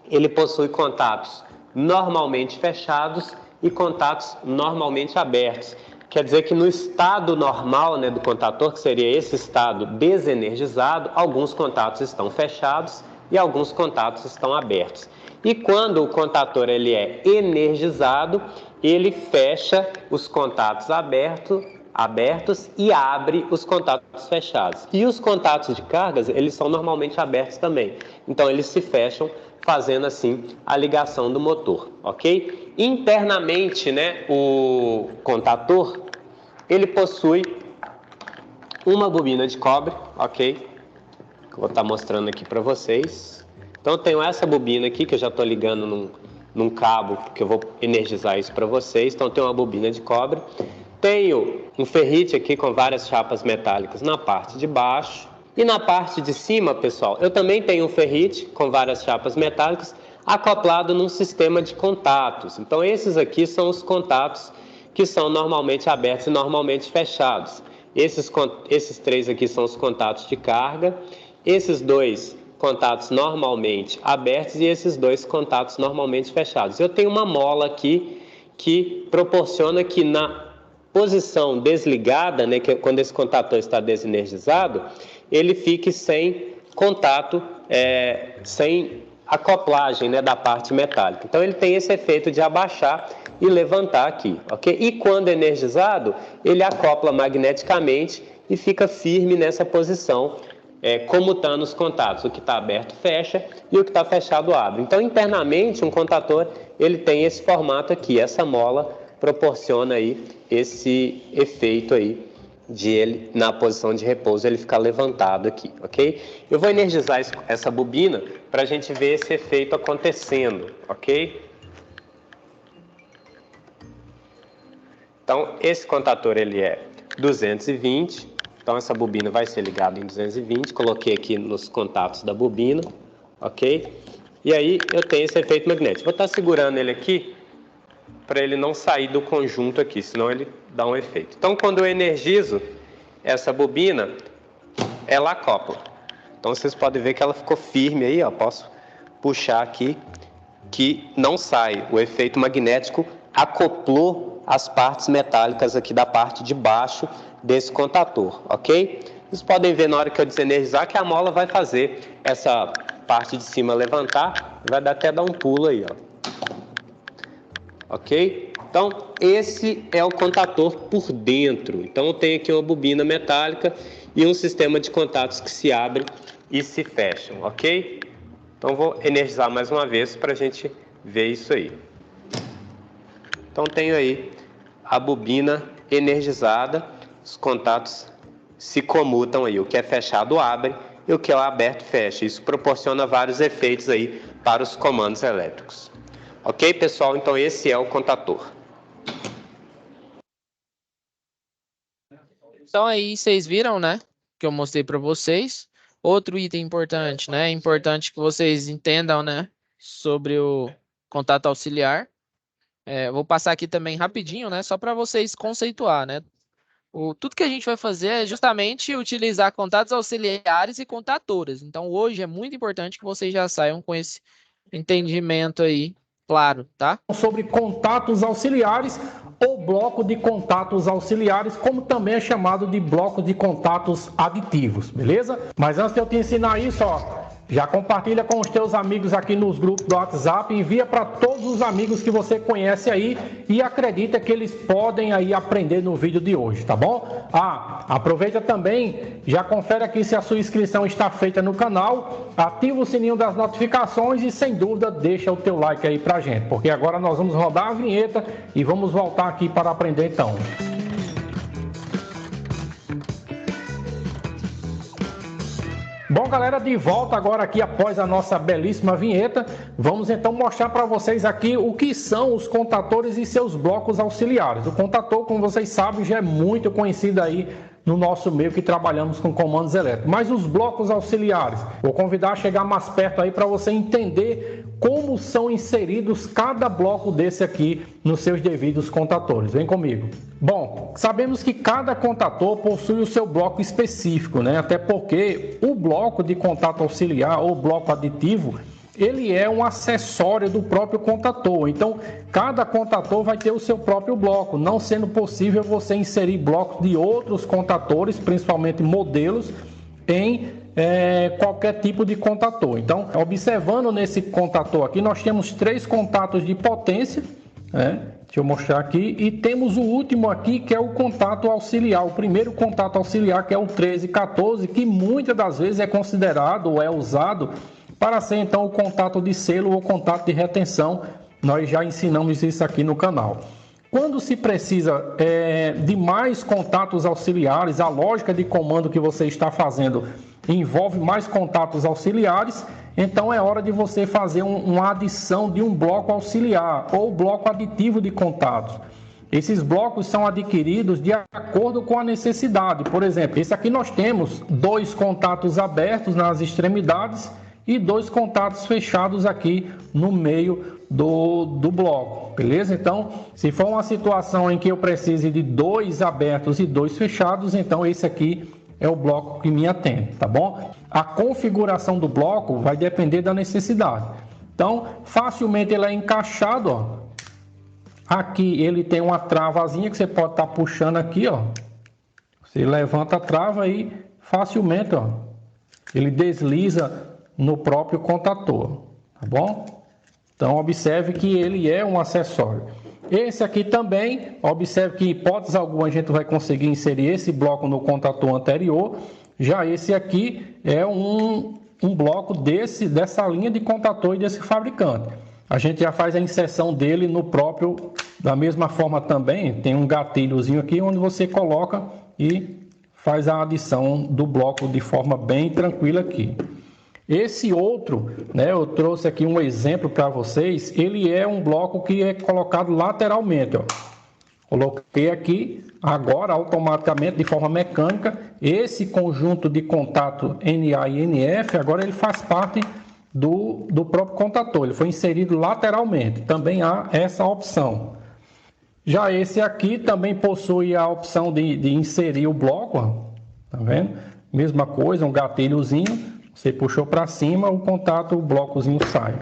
C: Ele possui contatos normalmente fechados e contatos normalmente abertos. Quer dizer que no estado normal, né, do contator, que seria esse estado desenergizado, alguns contatos estão fechados e alguns contatos estão abertos. E quando o contator ele é energizado, ele fecha os contatos abertos e abre os contatos fechados. E os contatos de cargas, eles são normalmente abertos também. Então, eles se fecham, fazendo assim a ligação do motor, ok? Internamente, né, o contator, ele possui uma bobina de cobre, ok? Que eu vou estar mostrando aqui para vocês. Então, eu tenho essa bobina aqui, que eu já estou ligando num cabo, que eu vou energizar isso para vocês. Então, eu tenho uma bobina de cobre. Tenho um ferrite aqui com várias chapas metálicas na parte de baixo. E na parte de cima, pessoal, eu também tenho um ferrite com várias chapas metálicas acoplado num sistema de contatos. Então, esses aqui são os contatos que são normalmente abertos e normalmente fechados. Esses três aqui são os contatos de carga, esses dois contatos normalmente abertos e esses dois contatos normalmente fechados. Eu tenho uma mola aqui que proporciona que na posição desligada, né, que quando esse contator está desenergizado, ele fique sem contato, sem acoplagem, né, da parte metálica. Então ele tem esse efeito de abaixar e levantar aqui, ok? E quando energizado, ele acopla magneticamente e fica firme nessa posição, comutando os contatos. O que está aberto fecha e o que está fechado abre. Então internamente um contator ele tem esse formato aqui, essa mola proporciona aí esse efeito aí de ele, na posição de repouso, ele ficar levantado aqui, ok? Eu vou energizar essa bobina para a gente ver esse efeito acontecendo, ok? Então, esse contator, ele é 220, então essa bobina vai ser ligada em 220, coloquei aqui nos contatos da bobina, ok? E aí eu tenho esse efeito magnético. Vou estar segurando ele aqui, para ele não sair do conjunto aqui, senão ele dá um efeito. Então, quando eu energizo essa bobina, ela acopla. Então, vocês podem ver que ela ficou firme aí, ó. Posso puxar aqui, que não sai. O efeito magnético acoplou as partes metálicas aqui da parte de baixo desse contator, ok? Vocês podem ver na hora que eu desenergizar que a mola vai fazer essa parte de cima levantar, vai até dar um pulo aí, ó. Ok? Então, esse é o contator por dentro. Então, eu tenho aqui uma bobina metálica e um sistema de contatos que se abrem e se fecham, ok? Então, vou energizar mais uma vez para a gente ver isso aí. Então, tenho aí a bobina energizada, os contatos se comutam aí. O que é fechado abre e o que é aberto fecha. Isso proporciona vários efeitos aí para os comandos elétricos. Ok, pessoal? Então, esse é o contator.
A: Então, aí vocês viram, né? Que eu mostrei para vocês. Outro item importante, né? É importante que vocês entendam, né? Sobre o contato auxiliar. Vou passar aqui também rapidinho, né? Só para vocês conceituar, né? Tudo que a gente vai fazer é justamente utilizar contatos auxiliares e contatores. Então, hoje é muito importante que vocês já saiam com esse entendimento aí, claro, tá?
D: Sobre contatos auxiliares ou bloco de contatos auxiliares, como também é chamado de bloco de contatos aditivos, beleza? Mas antes de eu te ensinar isso, ó, já compartilha com os teus amigos aqui nos grupos do WhatsApp, envia para todos os amigos que você conhece aí e acredita que eles podem aí aprender no vídeo de hoje, tá bom? Aproveita também, já confere aqui se a sua inscrição está feita no canal, ativa o sininho das notificações e sem dúvida deixa o teu like aí pra gente, porque agora nós vamos rodar a vinheta e vamos voltar aqui para aprender então. Bom, galera, de volta agora aqui após a nossa belíssima vinheta, vamos então mostrar para vocês aqui o que são os contatores e seus blocos auxiliares. O contator, como vocês sabem, já é muito conhecido aí no nosso meio que trabalhamos com comandos elétricos. Mas os blocos auxiliares, vou convidar a chegar mais perto aí para você entender como são inseridos cada bloco desse aqui nos seus devidos contatores. Vem comigo. Bom, sabemos que cada contator possui o seu bloco específico, né? Até porque o bloco de contato auxiliar ou bloco aditivo, ele é um acessório do próprio contator. Então, cada contator vai ter o seu próprio bloco, não sendo possível você inserir blocos de outros contatores, principalmente modelos, em qualquer tipo de contator. Então, observando nesse contator aqui, nós temos 3 contatos de potência, né? Deixa eu mostrar aqui. E temos o último aqui, que é o contato auxiliar. O primeiro contato auxiliar, que é o 1314, que muitas das vezes é considerado ou é usado para ser, então, o contato de selo ou contato de retenção. Nós já ensinamos isso aqui no canal. Quando se precisa de mais contatos auxiliares, a lógica de comando que você está fazendo envolve mais contatos auxiliares, então é hora de você fazer uma adição de um bloco auxiliar ou bloco aditivo de contatos. Esses blocos são adquiridos de acordo com a necessidade. Por exemplo, esse aqui nós temos 2 contatos abertos nas extremidades e 2 contatos fechados aqui no meio do bloco, beleza? Então, se for uma situação em que eu precise de 2 abertos e 2 fechados, então esse aqui é o bloco que me atende, tá bom? A configuração do bloco vai depender da necessidade. Então, facilmente ele é encaixado, ó. Aqui ele tem uma travazinha que você pode estar puxando aqui, ó. Você levanta a trava e facilmente, ó, ele desliza no próprio contator, tá bom? Então, observe que ele é um acessório. Esse aqui também, observe que em hipótese alguma a gente vai conseguir inserir esse bloco no contator anterior. Já esse aqui é um bloco dessa linha de contator e desse fabricante. A gente já faz a inserção dele no próprio, da mesma forma também, tem um gatilhozinho aqui onde você coloca e faz a adição do bloco de forma bem tranquila aqui. Esse outro, né, eu trouxe aqui um exemplo para vocês, ele é um bloco que é colocado lateralmente, ó. Coloquei aqui, agora automaticamente, de forma mecânica, esse conjunto de contato NA e NF, agora ele faz parte do próprio contator, ele foi inserido lateralmente, também há essa opção. Já esse aqui também possui a opção de inserir o bloco, ó, tá vendo? Mesma coisa, um gatilhozinho, você puxou para cima, o contato, o blocozinho sai.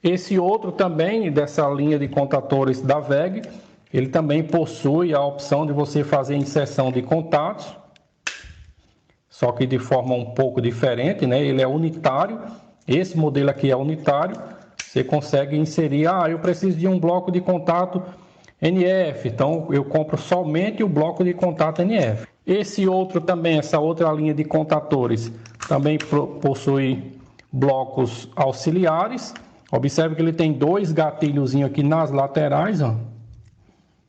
D: Esse outro também, dessa linha de contatores da WEG, ele também possui a opção de você fazer inserção de contatos, só que de forma um pouco diferente, né? Ele é unitário. Esse modelo aqui é unitário, você consegue inserir, eu preciso de um bloco de contato NF, então eu compro somente o bloco de contato NF. Esse outro também, essa outra linha de contatores, também possui blocos auxiliares. Observe que ele tem 2 gatilhozinhos aqui nas laterais, ó,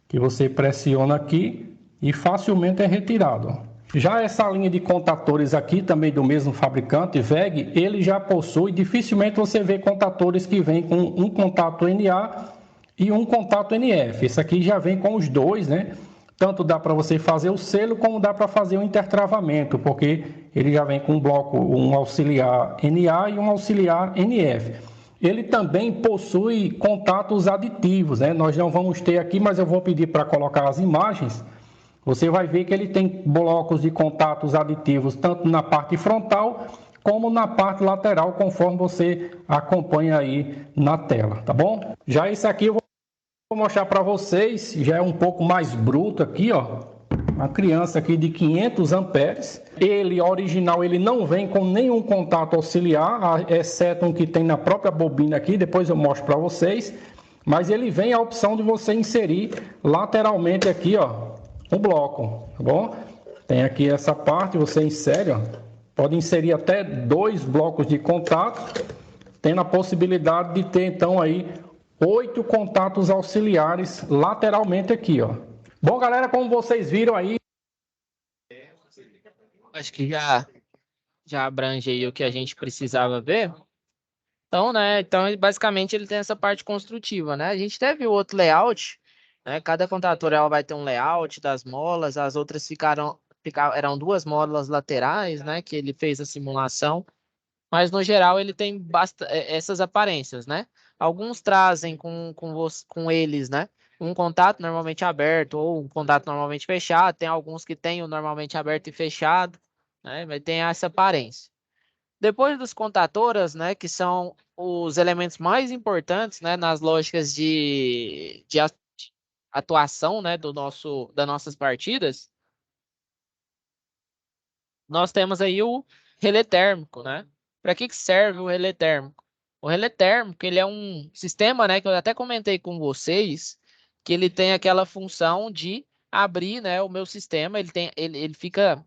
D: que você pressiona aqui e facilmente é retirado, ó. Já essa linha de contatores aqui, também do mesmo fabricante, WEG, ele já possui, dificilmente você vê contatores que vêm com um contato NA e um contato NF. Esse aqui já vem com os 2, né? Tanto dá para você fazer o selo, como dá para fazer o intertravamento, porque ele já vem com um bloco, um auxiliar NA e um auxiliar NF. Ele também possui contatos aditivos, né? Nós não vamos ter aqui, mas eu vou pedir para colocar as imagens. Você vai ver que ele tem blocos de contatos aditivos tanto na parte frontal como na parte lateral, conforme você acompanha aí na tela, tá bom? Já esse aqui eu vou mostrar para vocês, já é um pouco mais bruto aqui, ó. Uma criança aqui de 500 amperes. Ele, original, ele não vem com nenhum contato auxiliar, exceto um que tem na própria bobina aqui, depois eu mostro para vocês. Mas ele vem a opção de você inserir lateralmente aqui, ó, o bloco, tá bom? Tem aqui essa parte, você insere, ó. Pode inserir até 2 blocos de contato, tendo a possibilidade de ter, então, aí 8 contatos auxiliares lateralmente aqui, ó. Bom, galera, como vocês viram aí...
A: Acho que já abrange aí o que a gente precisava ver. Então, né, basicamente ele tem essa parte construtiva, né? A gente teve o outro layout, né? Cada contator ela vai ter um layout das molas, as outras eram 2 molas laterais, né? Que ele fez a simulação, mas no geral ele tem essas aparências, né? Alguns trazem com eles, né? Um contato normalmente aberto ou um contato normalmente fechado. Tem alguns que tem o normalmente aberto e fechado, né? Mas tem essa aparência. Depois dos contatoras, né? Que são os elementos mais importantes, né? Nas lógicas de atuação, né, das nossas partidas, nós temos aí o relé térmico, né? Para que serve o relé térmico? O relé térmico, ele é um sistema, né, que eu até comentei com vocês, que ele tem aquela função de abrir, né, o meu sistema, ele fica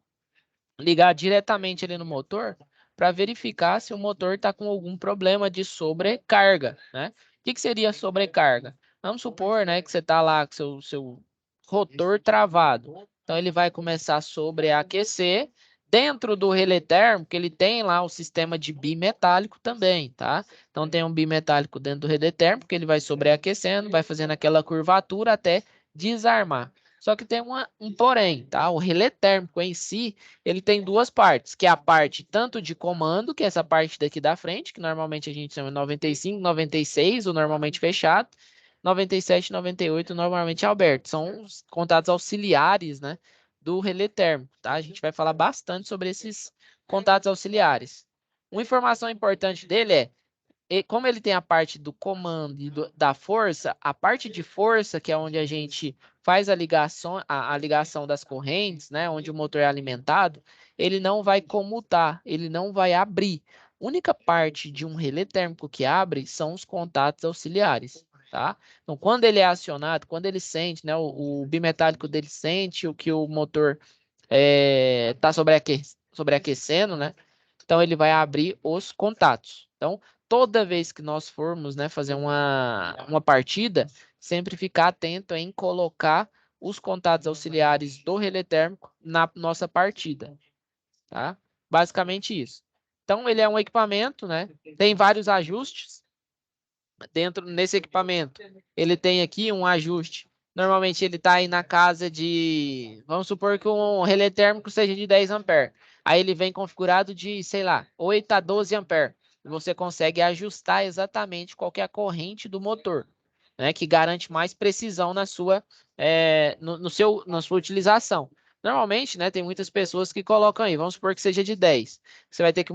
A: ligado diretamente ali no motor para verificar se o motor está com algum problema de sobrecarga, né? O que seria sobrecarga? Vamos supor, né, que você está lá com seu rotor travado. Então, ele vai começar a sobreaquecer. Dentro do relé térmico, ele tem lá o sistema de bimetálico também, tá? Então, tem um bimetálico dentro do relé térmico, que ele vai sobreaquecendo, vai fazendo aquela curvatura até desarmar. Só que tem um porém, tá? O relé térmico em si, ele tem duas partes, que é a parte tanto de comando, que é essa parte daqui da frente, que normalmente a gente chama 95, 96, o normalmente fechado, 97, 98, normalmente aberto. São os contatos auxiliares, né, do relé térmico, tá? A gente vai falar bastante sobre esses contatos auxiliares. Uma informação importante dele é como ele tem a parte do comando e da força, a parte de força, que é onde a gente faz a ligação das correntes, né, onde o motor é alimentado, ele não vai comutar, ele não vai abrir. A única parte de um relé térmico que abre são os contatos auxiliares, tá? Então, quando ele é acionado, quando ele sente, né, o bimetálico dele sente o que o motor está sobreaquecendo, né? Então, ele vai abrir os contatos. Então, toda vez que nós formos, né, fazer uma partida, sempre ficar atento em colocar os contatos auxiliares do relé térmico na nossa partida, tá? Basicamente isso. Então, ele é um equipamento, né? Tem vários ajustes dentro nesse equipamento. Ele tem aqui um ajuste. Normalmente ele está aí na casa de, vamos supor que um relé térmico seja de 10 amperes. Aí ele vem configurado de, sei lá, 8 a 12 amperes. Você consegue ajustar exatamente qual que é a corrente do motor, né? Que garante mais precisão na sua, na sua utilização. Normalmente, né, tem muitas pessoas que colocam aí, vamos supor que seja de 10. Você vai ter que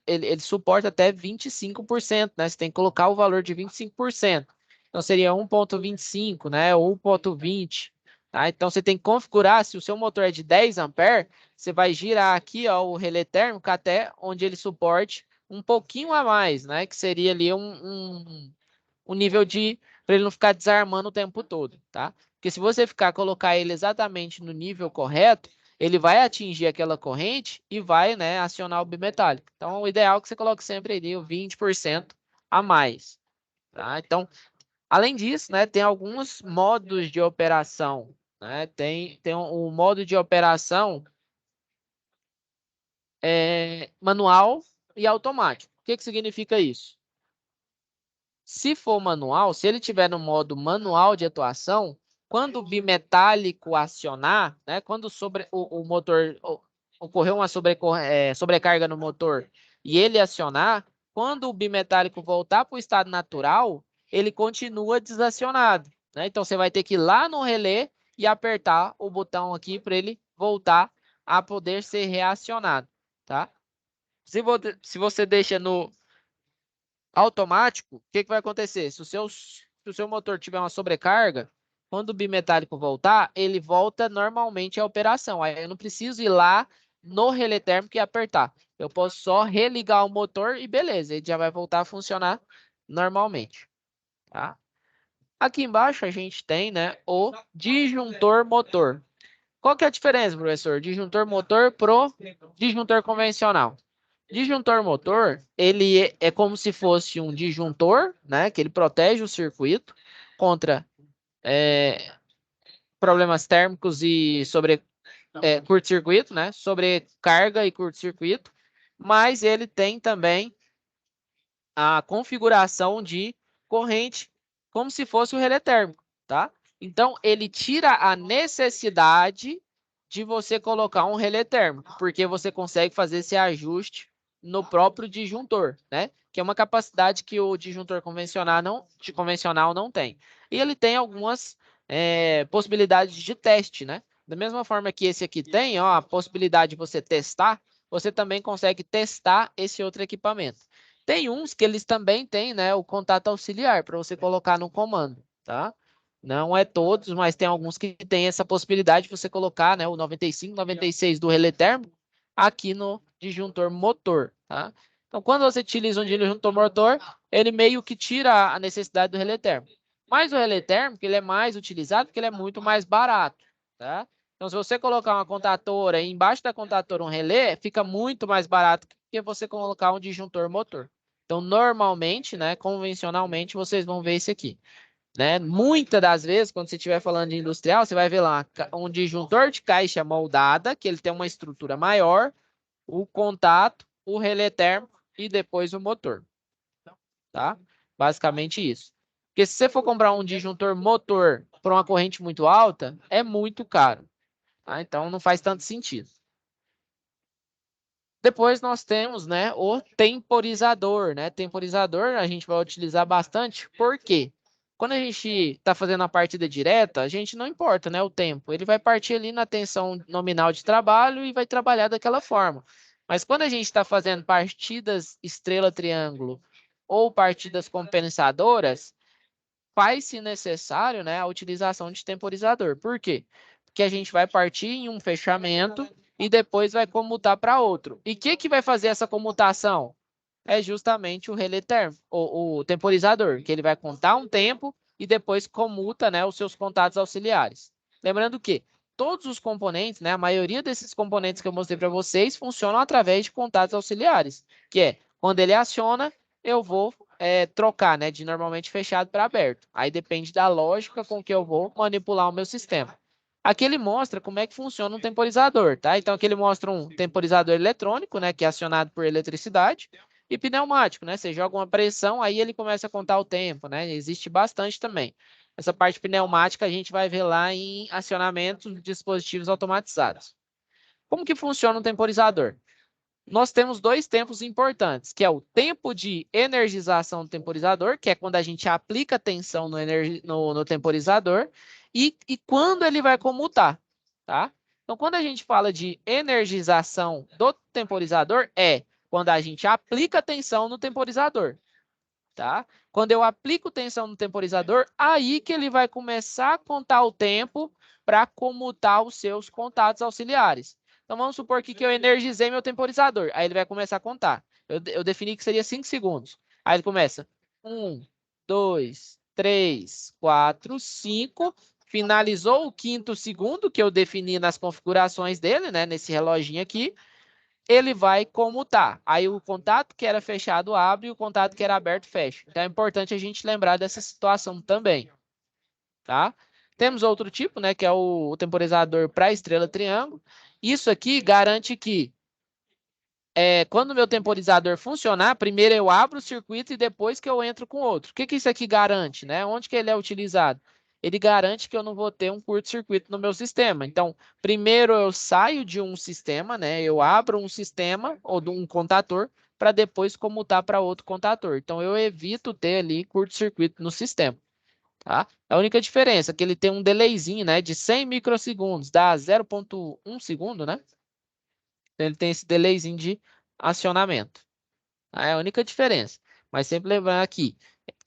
A: ele suporta até 25%, né? Você tem que colocar o valor de 25%. Então seria 1.25, né, ou 1.20, tá? Então você tem que configurar, se o seu motor é de 10 amperes, você vai girar aqui, ó, o relé térmico até onde ele suporte um pouquinho a mais, né, que seria ali um nível de, para ele não ficar desarmando o tempo todo, tá? Porque se você colocar ele exatamente no nível correto, ele vai atingir aquela corrente e vai, né, acionar o bimetálico. Então, o ideal é que você coloque sempre ali o 20% a mais, tá? Então, além disso, né, tem alguns modos de operação, né? Tem um modo de operação manual e automático. O que que significa isso? Se for manual, se ele tiver no modo manual de atuação, quando o bimetálico acionar, né, quando o motor ocorreu uma sobrecarga no motor e ele acionar, quando o bimetálico voltar para o estado natural, ele continua desacionado, né? Então você vai ter que ir lá no relé e apertar o botão aqui para ele voltar a poder ser reacionado, tá? Se você deixa no automático, o que vai acontecer? Se o seu motor tiver uma sobrecarga, quando o bimetálico voltar, ele volta normalmente à operação. Aí eu não preciso ir lá no relé térmico e apertar. Eu posso só religar o motor e beleza, ele já vai voltar a funcionar normalmente, tá? Aqui embaixo a gente tem, né, o disjuntor motor. Qual que é a diferença, professor? Disjuntor motor pro disjuntor convencional. Disjuntor motor, ele é como se fosse um disjuntor, né? Que ele protege o circuito contra problemas térmicos e curto-circuito, né? Sobrecarga e curto-circuito. Mas ele tem também a configuração de corrente como se fosse o relé térmico, tá? Então, ele tira a necessidade de você colocar um relé térmico, porque você consegue fazer esse ajuste no próprio disjuntor, né? Que é uma capacidade que o disjuntor convencional não tem. E ele tem algumas possibilidades de teste, né? Da mesma forma que esse aqui tem, ó, a possibilidade de você testar, você também consegue testar esse outro equipamento. Tem uns que eles também têm, né, o contato auxiliar para você colocar no comando, tá? Não é todos, mas tem alguns que têm essa possibilidade de você colocar, né, o 95, 96 do relé térmico aqui no disjuntor motor, tá? Então, quando você utiliza um disjuntor motor, ele meio que tira a necessidade do relé térmico. Mas o relé térmico, ele é mais utilizado porque ele é muito mais barato, tá? Então, se você colocar uma contatora e embaixo da contatora um relé, fica muito mais barato que você colocar um disjuntor motor. Então, normalmente, né, convencionalmente, vocês vão ver esse aqui, né? Muitas das vezes, quando você estiver falando de industrial, você vai ver lá um disjuntor de caixa moldada, que ele tem uma estrutura maior, o contato, o relé térmico e depois o motor, tá? Basicamente isso. Porque se você for comprar um disjuntor motor por uma corrente muito alta, é muito caro. Tá? Então, não faz tanto sentido. Depois nós temos, né, o temporizador, né? Temporizador a gente vai utilizar bastante, por quê? Quando a gente está fazendo a partida direta, a gente não importa, né, o tempo. Ele vai partir ali na tensão nominal de trabalho e vai trabalhar daquela forma. Mas quando a gente está fazendo partidas estrela-triângulo ou partidas compensadoras, faz-se necessário, né, a utilização de temporizador. Por quê? Porque a gente vai partir em um fechamento e depois vai comutar para outro. E o que vai fazer essa comutação? É justamente o relé térmico, o temporizador, que ele vai contar um tempo e depois comuta, né, os seus contatos auxiliares. Lembrando que todos os componentes, né, a maioria desses componentes que eu mostrei para vocês, funcionam através de contatos auxiliares, que é, quando ele aciona, eu vou trocar, né, de normalmente fechado para aberto. Aí depende da lógica com que eu vou manipular o meu sistema. Aqui ele mostra como é que funciona um temporizador, tá? Então aqui ele mostra um temporizador eletrônico, né, que é acionado por eletricidade, e pneumático, né? Você joga uma pressão, aí ele começa a contar o tempo, né? Existe bastante também. Essa parte pneumática a gente vai ver lá em acionamento de dispositivos automatizados. Como que funciona um temporizador? Nós temos dois tempos importantes, que é o tempo de energização do temporizador, que é quando a gente aplica tensão no temporizador, e quando ele vai comutar, tá? Então, quando a gente fala de energização do temporizador, é quando a gente aplica tensão no temporizador, tá? Quando eu aplico tensão no temporizador, aí que ele vai começar a contar o tempo para comutar os seus contatos auxiliares. Então, vamos supor que eu energizei meu temporizador. Aí ele vai começar a contar. Eu defini que seria 5 segundos. Aí ele começa 1, 2, 3, 4, 5. Finalizou o 5º segundo que eu defini nas configurações dele, né? Nesse reloginho aqui. Ele vai comutar. Aí o contato que era fechado abre e o contato que era aberto fecha. Então é importante a gente lembrar dessa situação também, tá? Temos outro tipo, né, que é o temporizador para estrela triângulo. Isso aqui garante que quando o meu temporizador funcionar, primeiro eu abro o circuito e depois que eu entro com outro. O que isso aqui garante, né? Onde que ele é utilizado? Ele garante que eu não vou ter um curto-circuito no meu sistema. Então, primeiro eu saio de um sistema, né? Eu abro um sistema ou de um contator para depois comutar para outro contator. Então, eu evito ter ali curto-circuito no sistema, tá? A única diferença é que ele tem um delayzinho, né, de 100 microsegundos, dá 0,1 segundo, né? Então, ele tem esse delayzinho de acionamento. É a única diferença. Mas sempre lembrando aqui,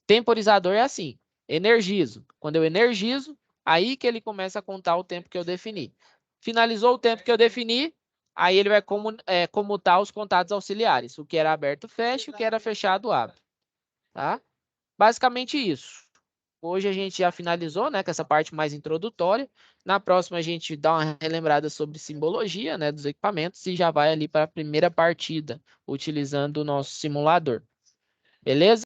A: temporizador é assim, energizo. Quando eu energizo, aí que ele começa a contar o tempo que eu defini. Finalizou o tempo que eu defini, aí ele vai comutar os contatos auxiliares. O que era aberto, fecha, o que era fechado, abre. Tá? Basicamente isso. Hoje a gente já finalizou, né, com essa parte mais introdutória. Na próxima a gente dá uma relembrada sobre simbologia, né, dos equipamentos e já vai ali para a primeira partida, utilizando o nosso simulador. Beleza?